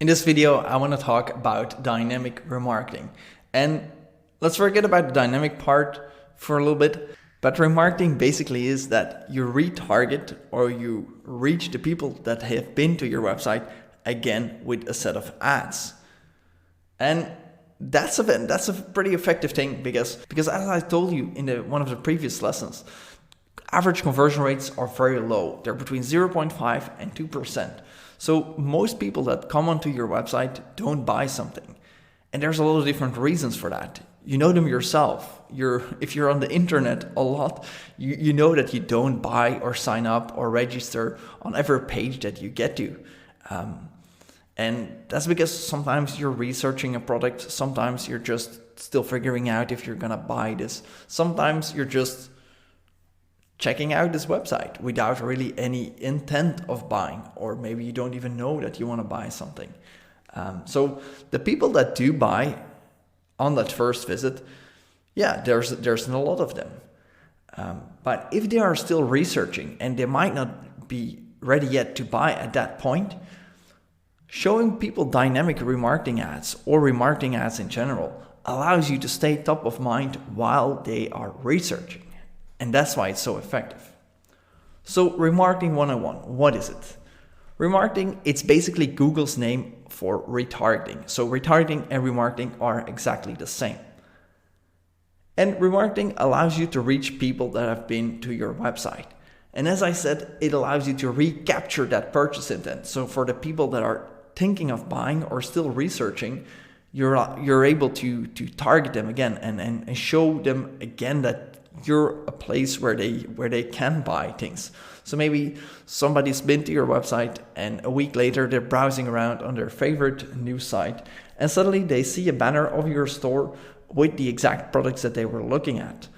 In this video, I want to talk about dynamic remarketing. And let's forget about the dynamic part for a little bit. But remarketing basically is that you retarget or you reach the people that have been to your website again with a set of ads. And that's a pretty effective thing because as I told you in one of the previous lessons, average conversion rates are very low. They're between 0.5 and 2%. So most people that come onto your website don't buy something. And there's a lot of different reasons for that. You know them yourself. If you're on the internet a lot, you know that you don't buy or sign up or register on every page that you get to. And that's because sometimes you're researching a product. Sometimes you're just still figuring out if you're gonna buy this. Sometimes you're just checking out this website without really any intent of buying, or maybe you don't even know that you want to buy something. So the people that do buy on that first visit, yeah, there's a lot of them. But if they are still researching and they might not be ready yet to buy at that point, showing people dynamic remarketing ads or remarketing ads in general allows you to stay top of mind while they are researching. And that's why it's so effective. So remarketing 101, what is it? Remarketing, it's basically Google's name for retargeting. So retargeting and remarketing are exactly the same. And remarketing allows you to reach people that have been to your website. And as I said, it allows you to recapture that purchase intent. So for the people that are thinking of buying or still researching, you're able to target them again and show them again that you're a place where they can buy things. So maybe somebody's been to your website and a week later they're browsing around on their favorite news site and suddenly they see a banner of your store with the exact products that they were looking at.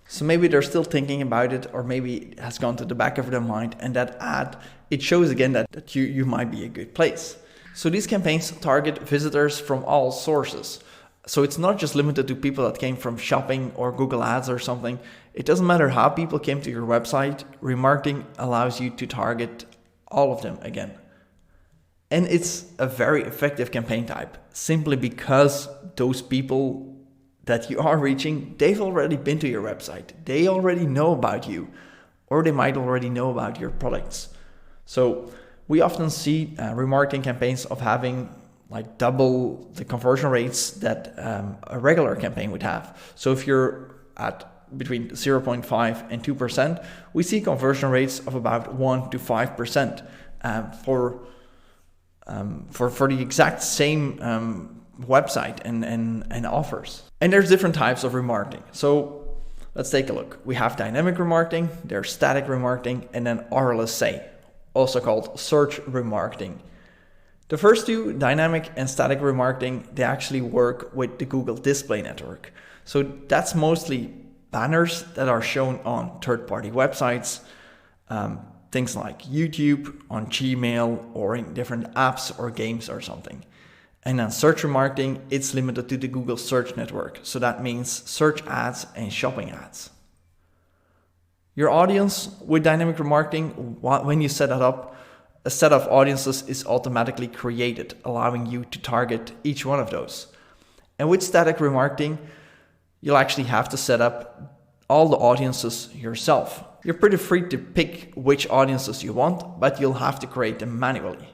So maybe they're still thinking about it, or maybe it has gone to the back of their mind, and that ad, it shows again that you might be a good place. So these campaigns target visitors from all sources. So it's not just limited to people that came from shopping or Google Ads or something. It doesn't matter how people came to your website. Remarketing allows you to target all of them again. And it's a very effective campaign type simply because those people that you are reaching, they've already been to your website. They already know about you, or they might already know about your products. So we often see remarketing campaigns of having like double the conversion rates that a regular campaign would have. So if you're at between 0.5 and 2%, we see conversion rates of about 1 to 5% for the exact same website and offers. And there's different types of remarketing. So let's take a look. We have dynamic remarketing, there's static remarketing, and then RLSA, also called search remarketing. The first two, dynamic and static remarketing, they actually work with the Google Display Network. So that's mostly banners that are shown on third-party websites, things like YouTube, on Gmail, or in different apps or games or something. And then search remarketing, it's limited to the Google Search Network. So that means search ads and shopping ads. Your audience with dynamic remarketing, when you set that up, a set of audiences is automatically created, allowing you to target each one of those. And with static remarketing, you'll actually have to set up all the audiences yourself. You're pretty free to pick which audiences you want, but you'll have to create them manually.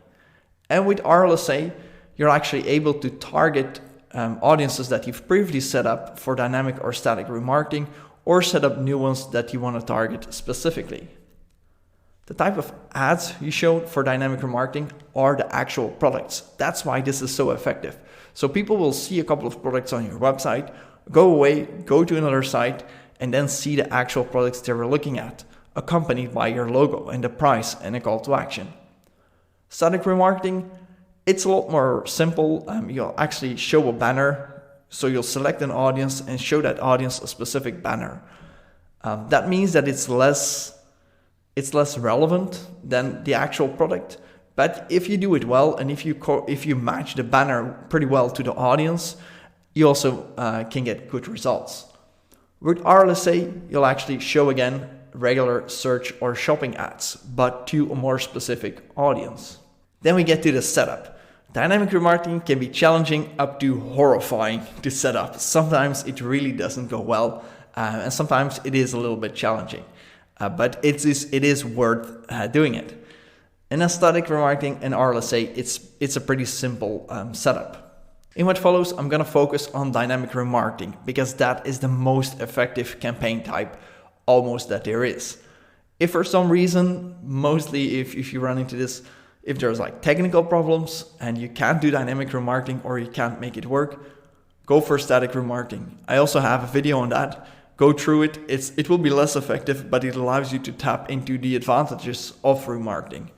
And with RLSA, you're actually able to target audiences that you've previously set up for dynamic or static remarketing, or set up new ones that you want to target specifically. The type of ads you show for dynamic remarketing are the actual products. That's why this is so effective. So people will see a couple of products on your website, go away, go to another site, and then see the actual products they were looking at, accompanied by your logo and the price and a call to action. Static remarketing, it's a lot more simple. You'll actually show a banner. So you'll select an audience and show that audience a specific banner. That means that it's less relevant than the actual product. But if you do it well, and if you match the banner pretty well to the audience, you also can get good results. With RLSA, you'll actually show again regular search or shopping ads, but to a more specific audience. Then we get to the setup. Dynamic remarketing can be challenging up to horrifying to set up. Sometimes it really doesn't go well, and sometimes it is a little bit challenging, but it is worth doing it. In static remarketing and RLSA, it's a pretty simple setup. In what follows, I'm going to focus on dynamic remarketing because that is the most effective campaign type almost that there is. If for some reason, mostly if you run into this, if there's like technical problems and you can't do dynamic remarketing or you can't make it work, go for static remarketing. I also have a video on that. Go through it. It will be less effective, but it allows you to tap into the advantages of remarketing.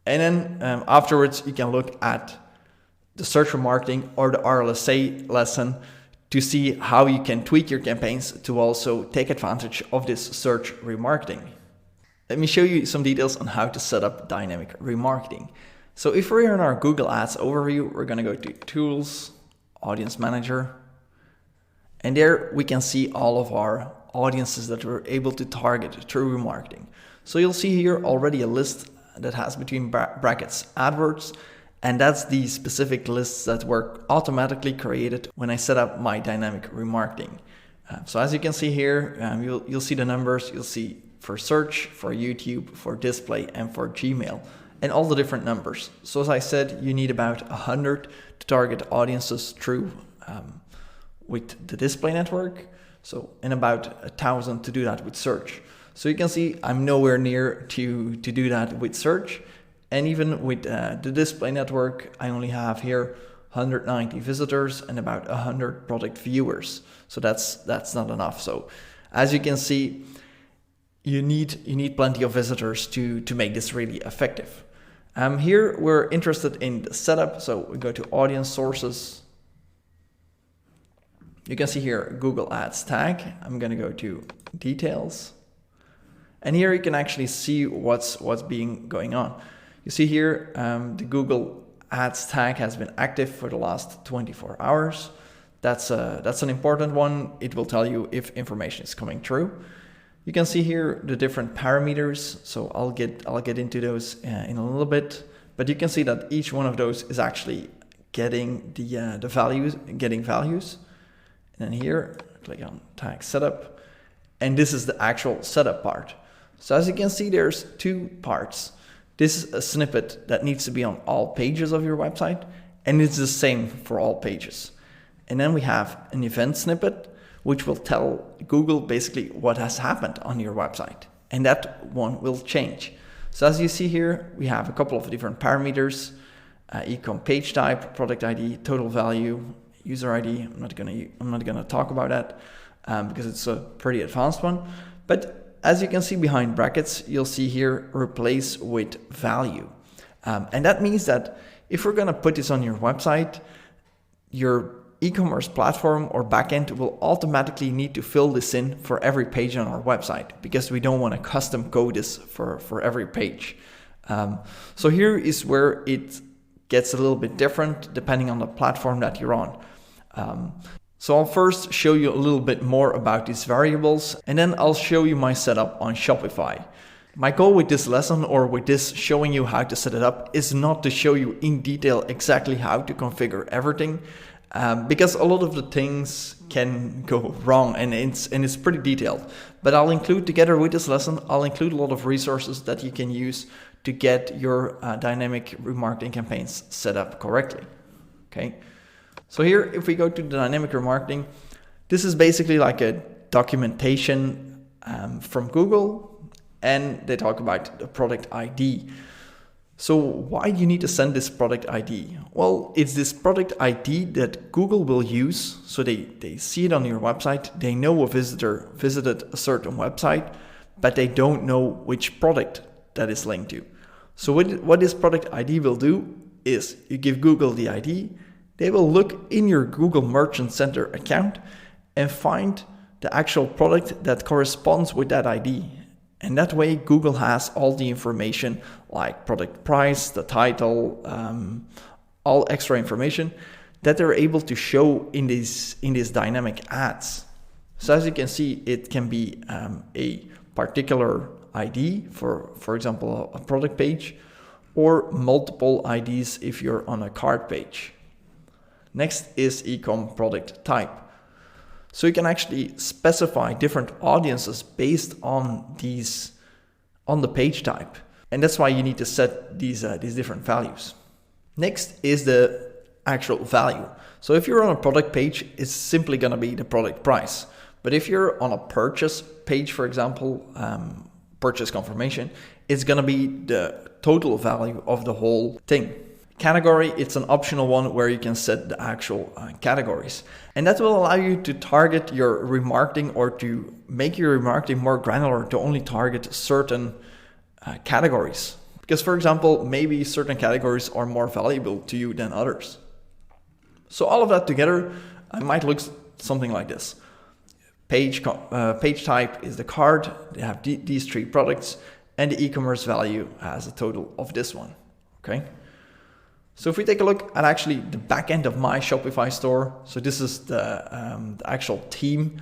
And then afterwards, you can look at the search remarketing or the RLSA lesson to see how you can tweak your campaigns to also take advantage of this search remarketing. Let me show you some details on how to set up dynamic remarketing. So if we're in our Google Ads overview, we're going to go to Tools, Audience Manager, and there we can see all of our audiences that we're able to target through remarketing. So you'll see here already a list that has between brackets AdWords, and that's the specific lists that were automatically created when I set up my dynamic remarketing. So as you can see here, you'll see the numbers. You'll see for search, for YouTube, for display, and for Gmail, and all the different numbers. So as I said, you need about 100 to target audiences through with the display network. So and about 1,000 to do that with search. So you can see I'm nowhere near to do that with search. And even with the display network, I only have here 190 visitors and about 100 product viewers. So that's not enough. So as you can see, you need plenty of visitors to make this really effective. Here we're interested in the setup. So we go to audience sources. You can see here Google Ads tag. I'm going to go to details. And here you can actually see what's being going on. You see here the Google Ads tag has been active for the last 24 hours. That's an important one. It will tell you if information is coming through. You can see here the different parameters. So I'll get into those in a little bit. But you can see that each one of those is actually getting the values, And then here, click on tag setup, and this is the actual setup part. So as you can see, there's two parts. This is a snippet that needs to be on all pages of your website, and it's the same for all pages. And then we have an event snippet, which will tell Google basically what has happened on your website, and that one will change. So as you see here, we have a couple of different parameters, e-com page type, product ID, total value, user ID. I'm not gonna talk about that because it's a pretty advanced one. But as you can see behind brackets, you'll see here replace with value. And that means that if we're gonna put this on your website, your e-commerce platform or backend will automatically need to fill this in for every page on our website because we don't want to custom code this for every page. So here is where it gets a little bit different depending on the platform that you're on. So I'll first show you a little bit more about these variables, and then I'll show you my setup on Shopify. My goal with this lesson, or with this showing you how to set it up, is not to show you in detail exactly how to configure everything, because a lot of the things can go wrong, and it's pretty detailed. But I'll include, together with this lesson, I'll include a lot of resources that you can use to get your dynamic remarketing campaigns set up correctly. Okay. So here, if we go to the dynamic remarketing, this is basically like a documentation from Google, and they talk about the product ID. So why do you need to send this product ID? Well, it's this product ID that Google will use. So they see it on your website. They know a visitor visited a certain website, but they don't know which product that is linked to. So what this product ID will do is you give Google the ID. They will look in your Google Merchant Center account and find the actual product that corresponds with that ID. And that way Google has all the information like product price, the title, all extra information that they're able to show in these dynamic ads. So as you can see, it can be a particular ID for example, a product page, or multiple IDs if you're on a cart page. Next is ecom product type. So you can actually specify different audiences based on the page type. And that's why you need to set these different values. Next is the actual value. So if you're on a product page, it's simply going to be the product price. But if you're on a purchase page, for example, purchase confirmation, it's going to be the total value of the whole thing. Category, it's an optional one where you can set the actual categories. And that will allow you to target your remarketing, or to make your remarketing more granular, to only target certain categories. Because, for example, maybe certain categories are more valuable to you than others. So all of that together might look something like this. Page type is the card. They have these 3 products, and the e-commerce value has a total of this one. Okay. So if we take a look at actually the back end of my Shopify store, so this is the actual team.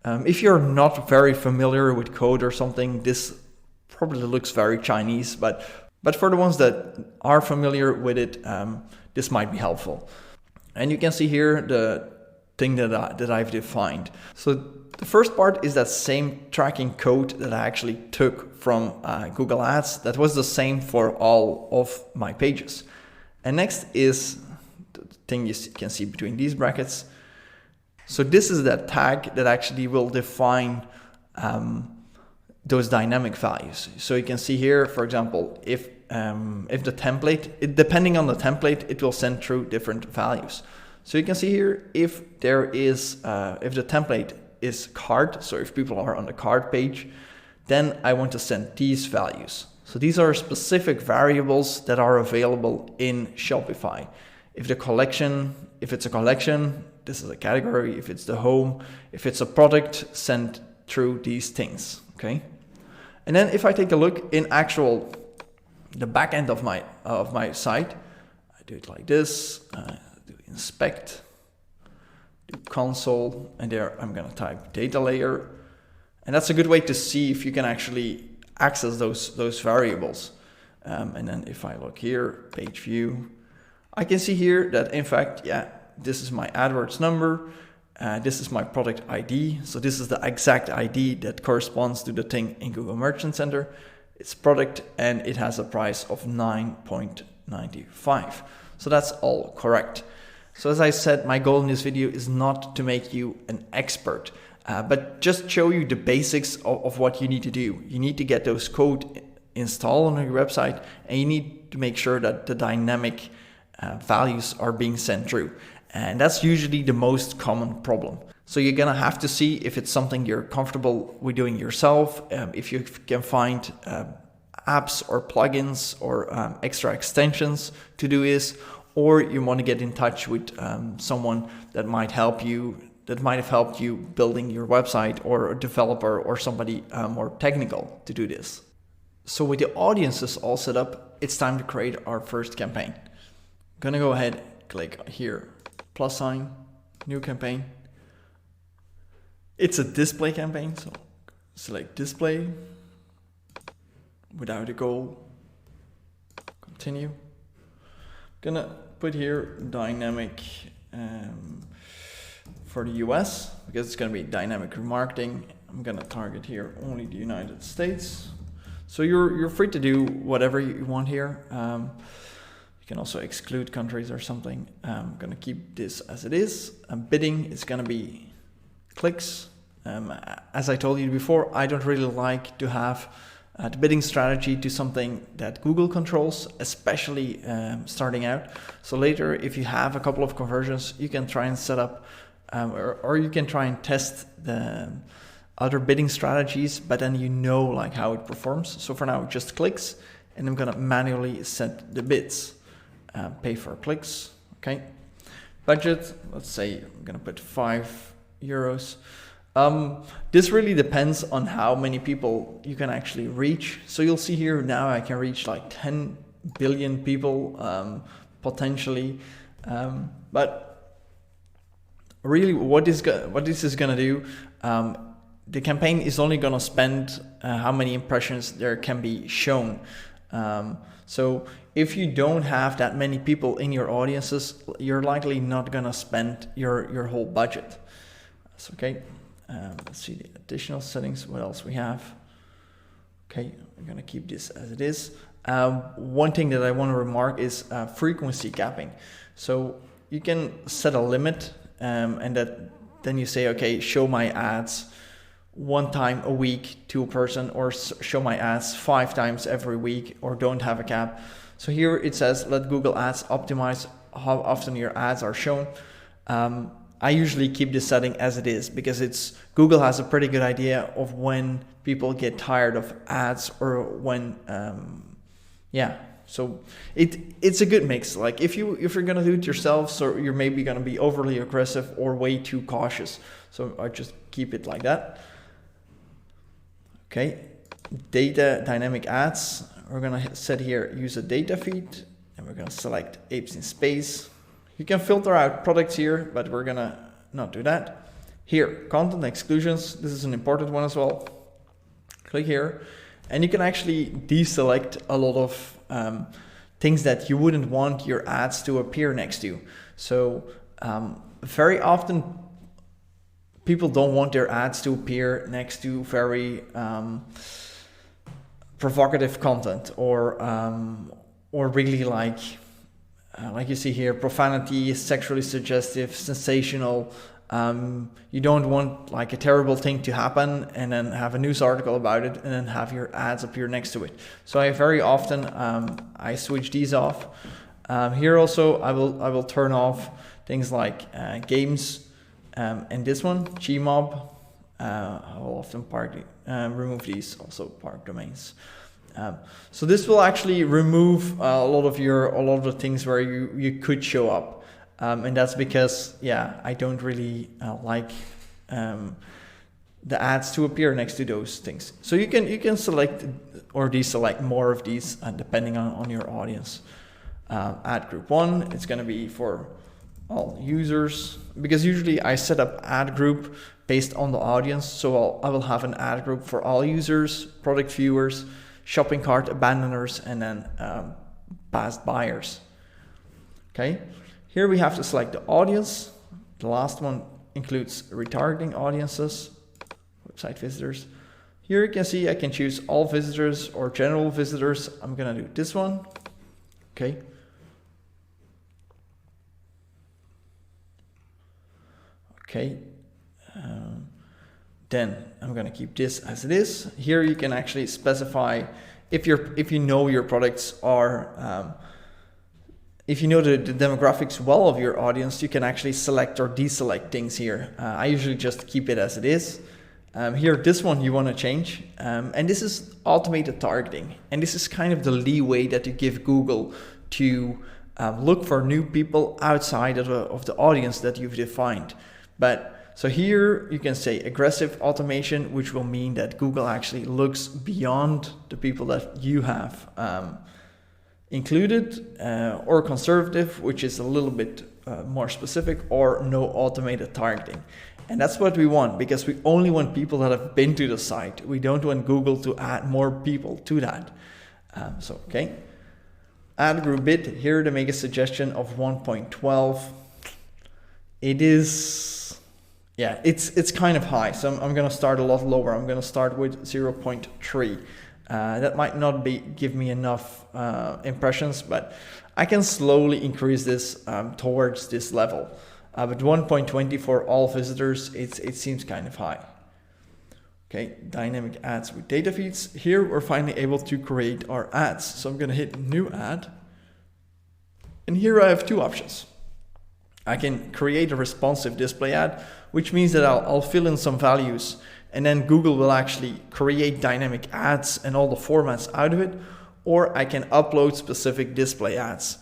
If you're not very familiar with code or something, this probably looks very Chinese, but for the ones that are familiar with it, this might be helpful. And you can see here the thing that I've defined. So the first part is that same tracking code that I actually took from Google Ads. That was the same for all of my pages. And next is the thing you can see between these brackets. So this is that tag that actually will define those dynamic values. So you can see here, for example, if the template, depending on the template, it will send through different values. So you can see here, if there is, if the template is cart, so if people are on the cart page, then I want to send these values. So these are specific variables that are available in Shopify. If it's a collection, this is a category. If it's the home, if it's a product, send through these things, okay? And then if I take a look in the back end of my site, I do it like this, do inspect, do console, and there I'm gonna type data layer. And that's a good way to see if you can actually access those variables. And then if I look here, page view, I can see here that in fact, yeah, this is my AdWords number, this is my product ID. So this is the exact ID that corresponds to the thing in Google Merchant Center. It's product and it has a price of 9.95. So that's all correct. So as I said, my goal in this video is not to make you an expert, but just show you the basics of what you need to do. You need to get those code installed on your website, and you need to make sure that the dynamic values are being sent through. And that's usually the most common problem. So you're gonna have to see if it's something you're comfortable with doing yourself, if you can find apps or plugins or extra extensions to do this, or you want to get in touch with someone that might help you, that might have helped you building your website, or a developer or somebody more technical to do this. So with the audiences all set up, it's time to create our first campaign. I'm gonna go ahead, click here, plus sign, new campaign. It's a display campaign, so select display, without a goal, continue. Gonna put here dynamic for the US, because it's gonna be dynamic remarketing. I'm gonna target here only the United States. So you're free to do whatever you want here. You can also exclude countries or something. I'm gonna keep this as it is. Bidding is gonna be clicks. As I told you before, I don't really like to have the bidding strategy to something that Google controls, especially starting out. So later, if you have a couple of conversions, you can try and set up, or you can try and test the other bidding strategies, but then you know like how it performs. So for now, just clicks, and I'm gonna manually set the bids. Pay for clicks, okay. Budget, let's say I'm gonna put €5. This really depends on how many people you can actually reach. So you'll see here now I can reach like 10 billion people potentially, but really what this is gonna do, the campaign is only gonna spend how many impressions there can be shown. So if you don't have that many people in your audiences, you're likely not gonna spend your whole budget. That's okay. Let's see the additional settings. What else we have? Okay, I'm gonna keep this as it is. One thing that I want to remark is frequency capping. So you can set a limit, and then you say, okay, show my ads 1 time a week to a person, or show my ads 5 times every week, or don't have a cap. So here it says, let Google Ads optimize how often your ads are shown. I usually keep this setting as it is because Google has a pretty good idea of when people get tired of ads, or when, so it's a good mix. Like if you're gonna do it yourself, so you're maybe gonna be overly aggressive or way too cautious. So I just keep it like that. Okay, data dynamic ads. We're gonna set here, use a data feed, and we're gonna select apes in space. You can filter out products here, but we're gonna not do that. Here, content exclusions. This is an important one as well. Click here, and you can actually deselect a lot of things that you wouldn't want your ads to appear next to. So very often people don't want their ads to appear next to very provocative content, or really like you see here, profanity, sexually suggestive, sensational. You don't want like a terrible thing to happen and then have a news article about it and then have your ads appear next to it. So I very often I switch these off. Here also I will turn off things like games, and this one, Gmob. I will often remove these, also park domains. So this will actually remove a lot of the things where you could show up. And that's because, I don't really like the ads to appear next to those things. So you can select or deselect more of these depending on your audience. Ad group 1, it's going to be for all users, because usually I set up ad group based on the audience. So I will have an ad group for all users, product viewers, shopping cart abandoners, and then past buyers. Okay. Here we have to select the audience. The last one includes retargeting audiences, website visitors. Here you can see I can choose all visitors or general visitors. I'm gonna do this one. Okay. Okay. Then I'm gonna keep this as it is. Here you can actually specify if you know your products are. If you know the demographics well of your audience, you can actually select or deselect things here. I usually just keep it as it is. Here, this one you want to change. And this is automated targeting. And this is kind of the leeway that you give Google to look for new people outside of the audience that you've defined. So here you can say aggressive automation, which will mean that Google actually looks beyond the people that you have included, or conservative, which is a little bit more specific, or no automated targeting. And that's what we want, because we only want people that have been to the site. We don't want Google to add more people to that. Okay. Ad group bid, here to make a suggestion of 1.12. It is, it's kind of high. So I'm going to start a lot lower. I'm going to start with 0.3. That might not give me enough impressions, but I can slowly increase this towards this level. But 1.20 for all visitors, it seems kind of high. Okay, dynamic ads with data feeds. Here we're finally able to create our ads. So I'm going to hit new ad. And here I have 2 options. I can create a responsive display ad, which means that I'll fill in some values, and then Google will actually create dynamic ads and all the formats out of it, or I can upload specific display ads.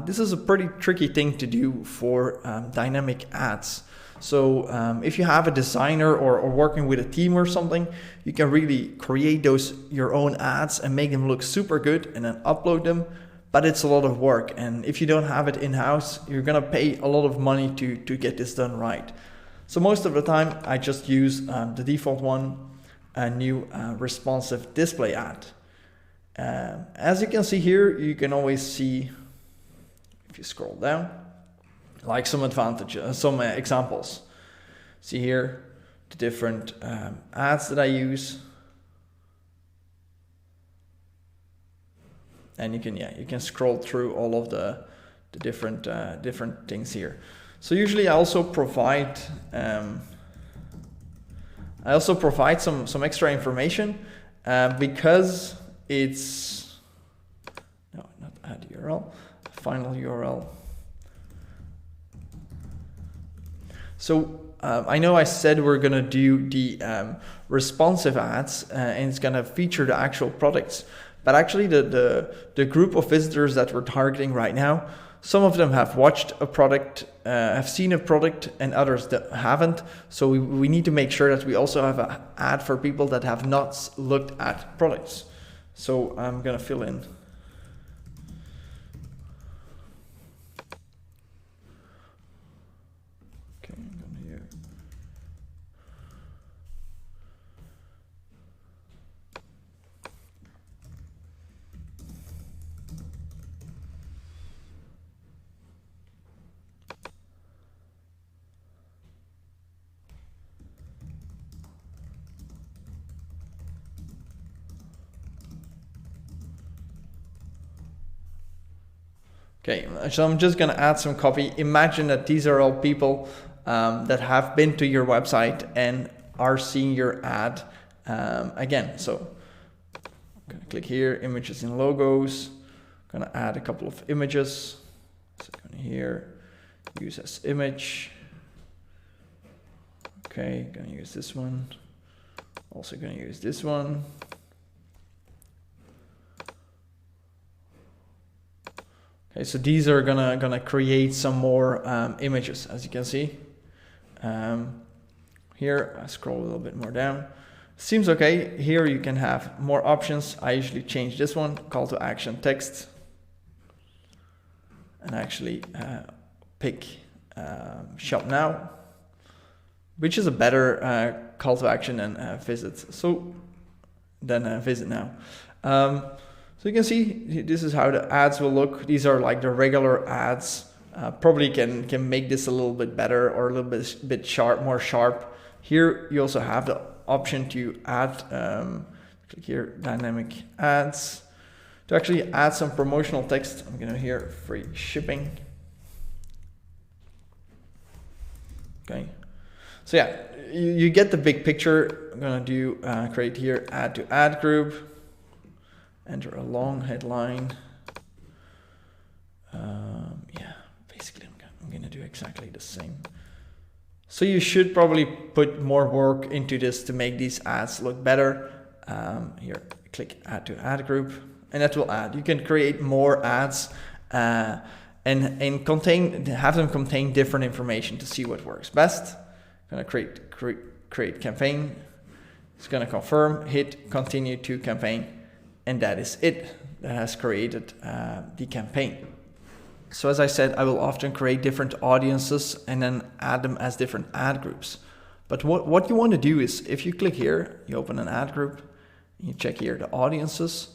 This is a pretty tricky thing to do for dynamic ads. So if you have a designer or working with a team or something, you can really create your own ads and make them look super good and then upload them. But it's a lot of work, and if you don't have it in-house, you're gonna pay a lot of money to get this done right. So most of the time I just use the default one, a new responsive display ad. As you can see here, you can always see, if you scroll down, like some advantages, some examples. See here the different ads that I use, and you can scroll through all of the different things here. So usually I also provide some extra information because it's not add URL, final URL. So I know I said we're gonna do the responsive ads and it's gonna feature the actual products, but actually the group of visitors that we're targeting right now, some of them have watched a product, have seen a product, and others that haven't. So we need to make sure that we also have an ad for people that have not looked at products. So I'm gonna fill in. Okay, I'm gonna here. Okay, so I'm just gonna add some copy. Imagine that these are all people that have been to your website and are seeing your ad again. So I'm gonna click here, images and logos. I'm gonna add a couple of images. So I'm gonna here, use as image. Okay, gonna use this one. Also gonna use this one. Okay, so these are gonna create some more images, as you can see. Here, I scroll a little bit more down. Seems okay. Here you can have more options. I usually change this one, call to action text, and actually pick shop now, which is a better call to action than visit. So then visit now. So you can see this is how the ads will look. These are like the regular ads. Probably can make this a little bit better or a little bit sharp, more sharp. Here you also have the option to add, click here, dynamic ads. To actually add some promotional text, I'm gonna here free shipping. Okay, so yeah, you get the big picture. I'm gonna do create here add to ad group. Enter a long headline. Yeah, basically I'm gonna do exactly the same. So you should probably put more work into this to make these ads look better. Here, click add to ad group, and that will add. You can create more ads and have them contain different information to see what works best. I'm gonna create campaign. It's gonna confirm, hit continue to campaign. And that is it. That has created the campaign. So as I said, I will often create different audiences and then add them as different ad groups. But what you want to do is, if you click here, you open an ad group, you check here the audiences,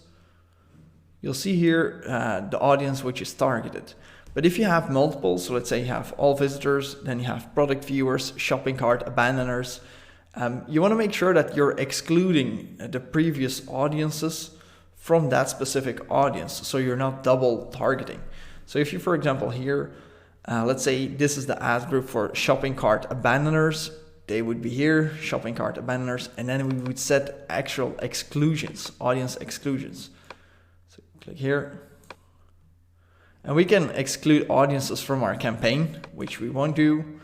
you'll see here the audience which is targeted. But if you have multiple, so let's say you have all visitors, then you have product viewers, shopping cart abandoners, you want to make sure that you're excluding the previous audiences from that specific audience, so you're not double targeting. So if you, for example, here, let's say this is the ad group for shopping cart abandoners, they would be here, shopping cart abandoners, and then we would set actual exclusions, audience exclusions. So click here. And we can exclude audiences from our campaign, which we won't do,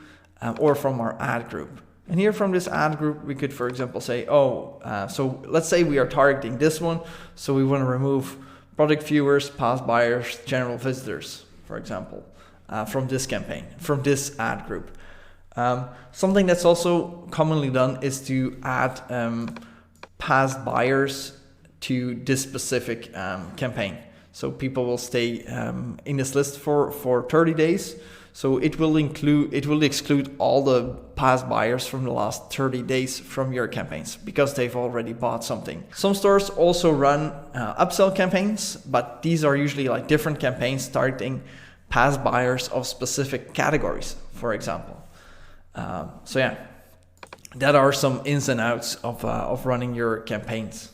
or from our ad group. And here from this ad group, we could, for example, say, so let's say we are targeting this one. So we want to remove product viewers, past buyers, general visitors, for example, from this campaign, from this ad group. Something that's also commonly done is to add past buyers to this specific campaign. So people will stay in this list for 30 days. So it will exclude all the past buyers from the last 30 days from your campaigns because they've already bought something. Some stores also run upsell campaigns, but these are usually like different campaigns targeting past buyers of specific categories, for example. So yeah, that are some ins and outs of running your campaigns.